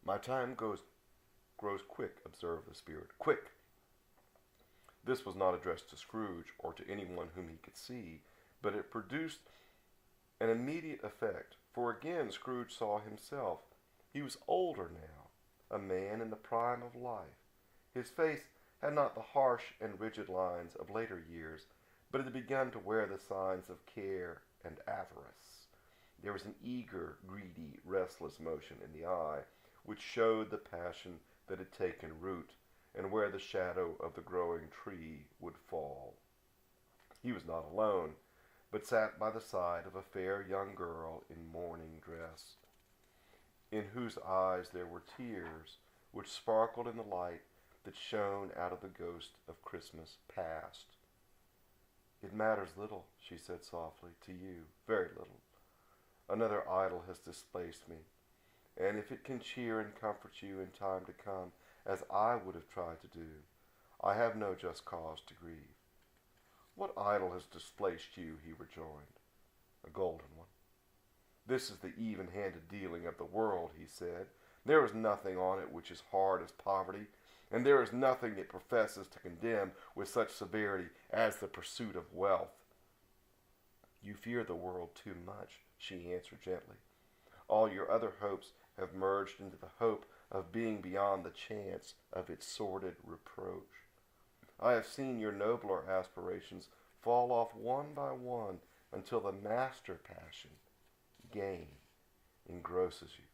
My time grows quick, observed the spirit. Quick! This was not addressed to Scrooge or to anyone whom he could see, but it produced an immediate effect, for again Scrooge saw himself. He was older now, a man in the prime of life. His face had not the harsh and rigid lines of later years, but it had begun to wear the signs of care and avarice. There was an eager, greedy, restless motion in the eye, which showed the passion that had taken root, and where the shadow of the growing tree would fall. He was not alone, but sat by the side of a fair young girl in mourning dress, in whose eyes there were tears which sparkled in the light that shone out of the ghost of Christmas past. "It matters little," she said softly, "to you, very little. Another idol has displaced me, and if it can cheer and comfort you in time to come, as I would have tried to do, I have no just cause to grieve." "What idol has displaced you?" he rejoined. "A golden one." "This is the even-handed dealing of the world," he said. "There is nothing on it which is hard as poverty, and there is nothing it professes to condemn with such severity as the pursuit of wealth." "You fear the world too much," she answered gently. "All your other hopes have merged into the hope of being beyond the chance of its sordid reproach. I have seen your nobler aspirations fall off one by one until the master passion, gain, engrosses you.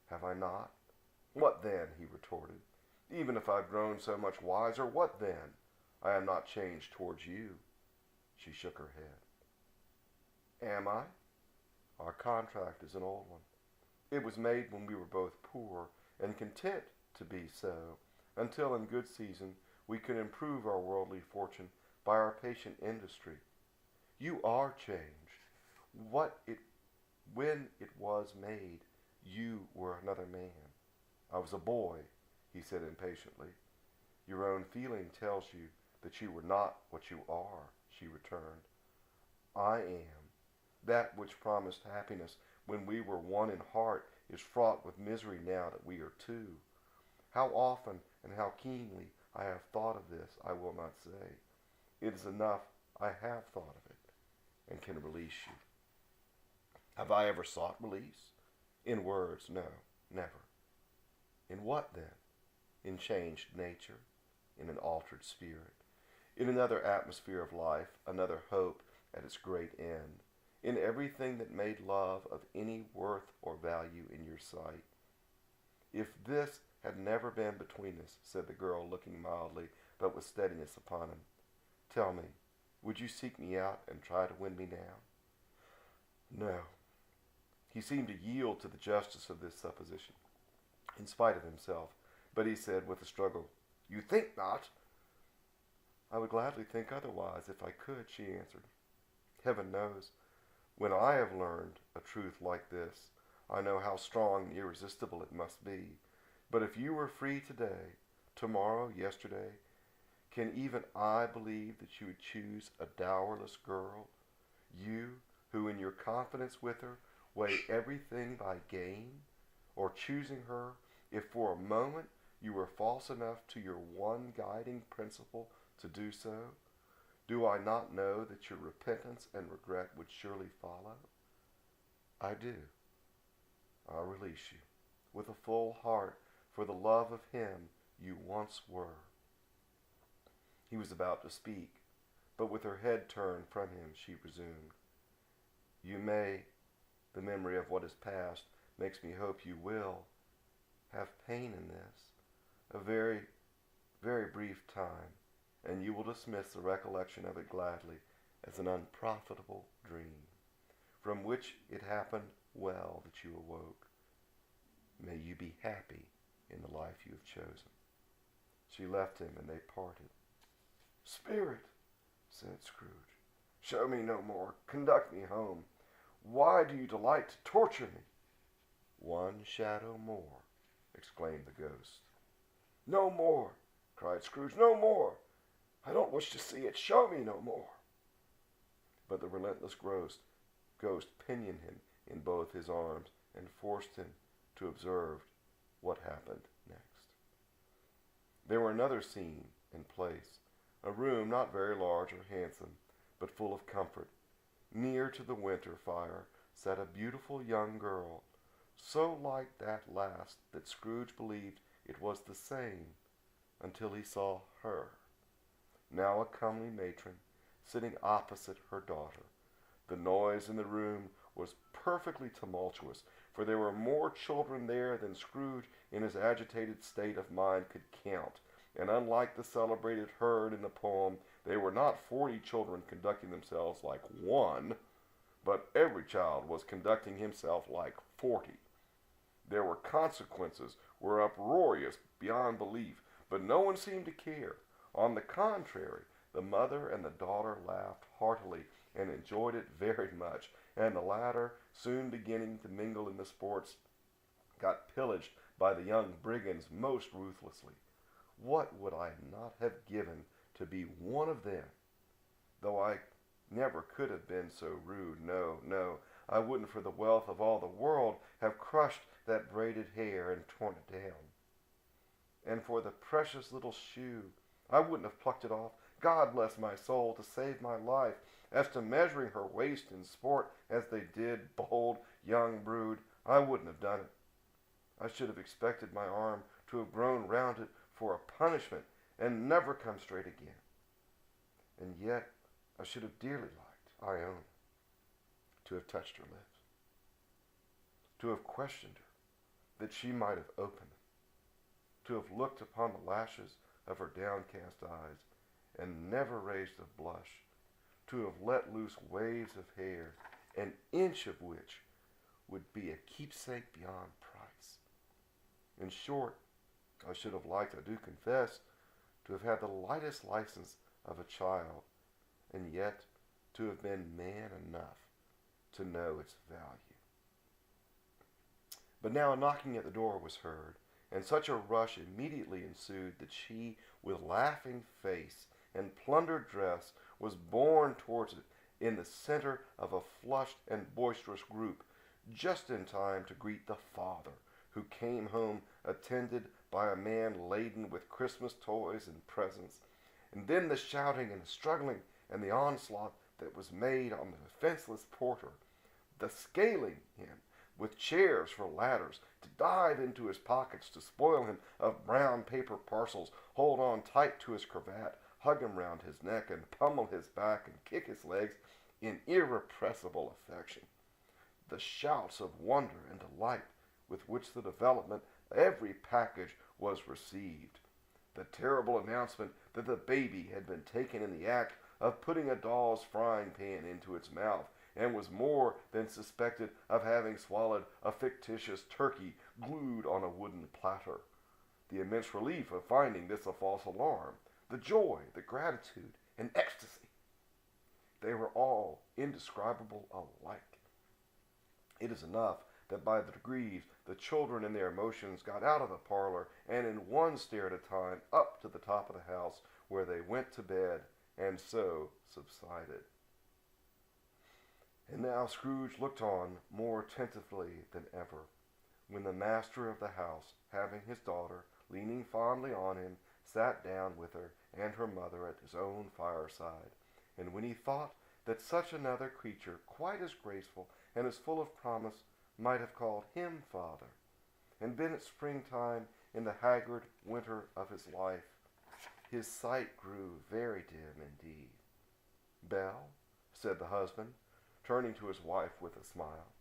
Have I not?" "What then?" he retorted. "Even if I've grown so much wiser, what then? I am not changed towards you." She shook her head. "Am I? Our contract is an old one. It was made when we were both poor and content to be so, until in good season we could improve our worldly fortune by our patient industry. You are changed. When it was made, you were another man." "I was a boy," he said impatiently. "Your own feeling tells you that you were not what you are," she returned. "I am. That which promised happiness when we were one in heart is fraught with misery now that we are two. How often and how keenly I have thought of this, I will not say. It is enough I have thought of it, and can release you." "Have I ever sought release?" "In words, no, never." "In what then?" "In changed nature, in an altered spirit, in another atmosphere of life, another hope at its great end, in everything that made love of any worth or value in your sight." "If this had never been between us," said the girl, looking mildly but with steadiness upon him, "tell me, would you seek me out and try to win me now?" "No." He seemed to yield to the justice of this supposition, in spite of himself, but he said with a struggle, "You think not?" "I would gladly think otherwise if I could," she answered. "Heaven knows, when I have learned a truth like this, I know how strong and irresistible it must be. But if you were free today, tomorrow, yesterday, can even I believe that you would choose a dowerless girl? You, who in your confidence with her weigh everything by gain? Or choosing her, if for a moment you were false enough to your one guiding principle to do so? Do I not know that your repentance and regret would surely follow?" "I do. I release you, with a full heart, for the love of him you once were." He was about to speak, but with her head turned from him, she resumed, "You may, the memory of what is past makes me hope you will, have pain in this, a very, very brief time, and you will dismiss the recollection of it gladly as an unprofitable dream, from which it happened well that you awoke. May you be happy in the life you have chosen." She left him, and they parted. "Spirit," said Scrooge, "show me no more. Conduct me home. Why do you delight to torture me?" "One shadow more," exclaimed the ghost. "No more," cried Scrooge. "No more. I don't wish to see it. Show me no more." But the relentless ghost pinioned him in both his arms and forced him to observe what happened next. There were another scene in place, a room not very large or handsome, but full of comfort. Near to the winter fire sat a beautiful young girl, so like that last that Scrooge believed it was the same until he saw her, now a comely matron, sitting opposite her daughter. The noise in the room was perfectly tumultuous, for there were more children there than Scrooge in his agitated state of mind could count, and unlike the celebrated herd in the poem, they were not 40 children conducting themselves like one, but every child was conducting himself like 40. There were consequences, were uproarious beyond belief, but no one seemed to care. On the contrary, the mother and the daughter laughed heartily and enjoyed it very much, and the latter, soon beginning to mingle in the sports, got pillaged by the young brigands most ruthlessly. What would I not have given to be one of them? Though I never could have been so rude. No, no, I wouldn't for the wealth of all the world have crushed that braided hair and torn it down. And for the precious little shoe, I wouldn't have plucked it off, God bless my soul, to save my life. As to measuring her waist in sport, as they did, bold young brood, I wouldn't have done it. I should have expected my arm to have grown round it for a punishment, and never come straight again. And yet I should have dearly liked, I own, to have touched her lips, to have questioned her, that she might have opened them, to have looked upon the lashes of her downcast eyes, and never raised a blush, to have let loose waves of hair, an inch of which would be a keepsake beyond price. In short, I should have liked, I do confess, to have had the lightest license of a child, and yet to have been man enough to know its value. But now a knocking at the door was heard, and such a rush immediately ensued that she, with laughing face and plundered dress, was borne towards it in the center of a flushed and boisterous group, just in time to greet the father, who came home attended by a man laden with Christmas toys and presents. And then the shouting and the struggling and the onslaught that was made on the defenseless porter, the scaling him with chairs for ladders, to dive into his pockets, to spoil him of brown paper parcels, hold on tight to his cravat, hug him round his neck, and pummel his back and kick his legs in irrepressible affection. The shouts of wonder and delight with which the development every package was received. The terrible announcement that the baby had been taken in the act of putting a doll's frying pan into its mouth, and was more than suspected of having swallowed a fictitious turkey glued on a wooden platter. The immense relief of finding this a false alarm, the joy, the gratitude, and ecstasy. They were all indescribable alike. It is enough that by the degrees the children in their emotions got out of the parlor, and in one stair at a time up to the top of the house, where they went to bed, and so subsided. And now Scrooge looked on more attentively than ever, when the master of the house, having his daughter, leaning fondly on him, sat down with her and her mother at his own fireside, and when he thought that such another creature, quite as graceful and as full of promise, might have called him father, and been at springtime in the haggard winter of his life, his sight grew very dim indeed. "Belle," said the husband, turning to his wife with a smile,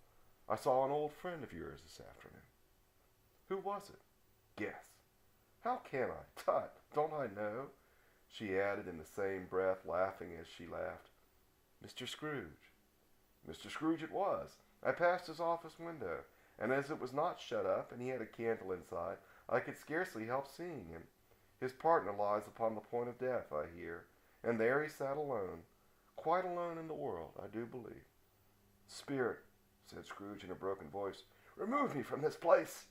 "I saw an old friend of yours this afternoon." "Who was it?" "Guess." "How can I? Tut, don't I know?" she added in the same breath, laughing as she laughed. "Mr. Scrooge." Mr. Scrooge it was. I passed his office window, and as it was not shut up and he had a candle inside, I could scarcely help seeing him. His partner lies upon the point of death, I hear, and there he sat alone, quite alone in the world, I do believe. "Spirit," said Scrooge in a broken voice, "remove me from this place."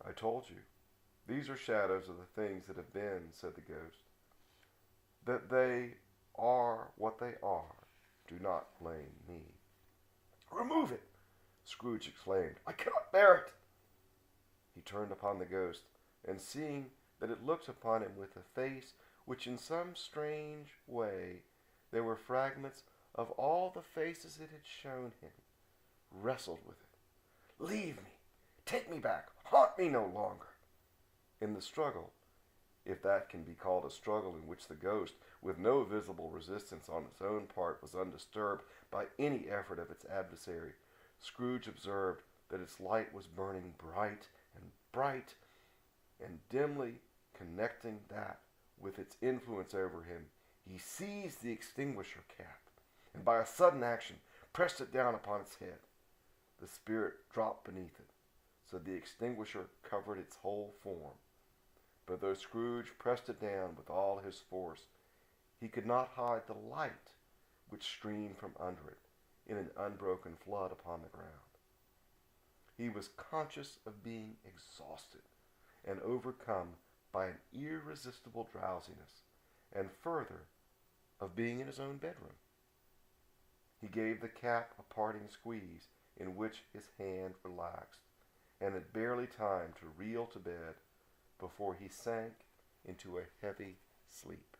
"I told you, these are shadows of the things that have been," said the ghost. "That they are what they are, do not blame me." "Remove it!" Scrooge exclaimed. "I cannot bear it." He turned upon the ghost, and seeing that it looked upon him with a face which in some strange way there were fragments of all the faces it had shown him, wrestled with it. Leave me! Take me back! Haunt me no longer! In the struggle, if that can be called a struggle in which the ghost, with no visible resistance on its own part, was undisturbed by any effort of its adversary, Scrooge observed that its light was burning bright, and dimly connecting that with its influence over him, he seized the extinguisher cap, and by a sudden action pressed it down upon its head. The spirit dropped beneath it, so the extinguisher covered its whole form. But though Scrooge pressed it down with all his force, he could not hide the light which streamed from under it in an unbroken flood upon the ground. He was conscious of being exhausted and overcome by an irresistible drowsiness, and further, of being in his own bedroom. He gave the cap a parting squeeze, in which his hand relaxed, and had barely time to reel to bed before he sank into a heavy sleep.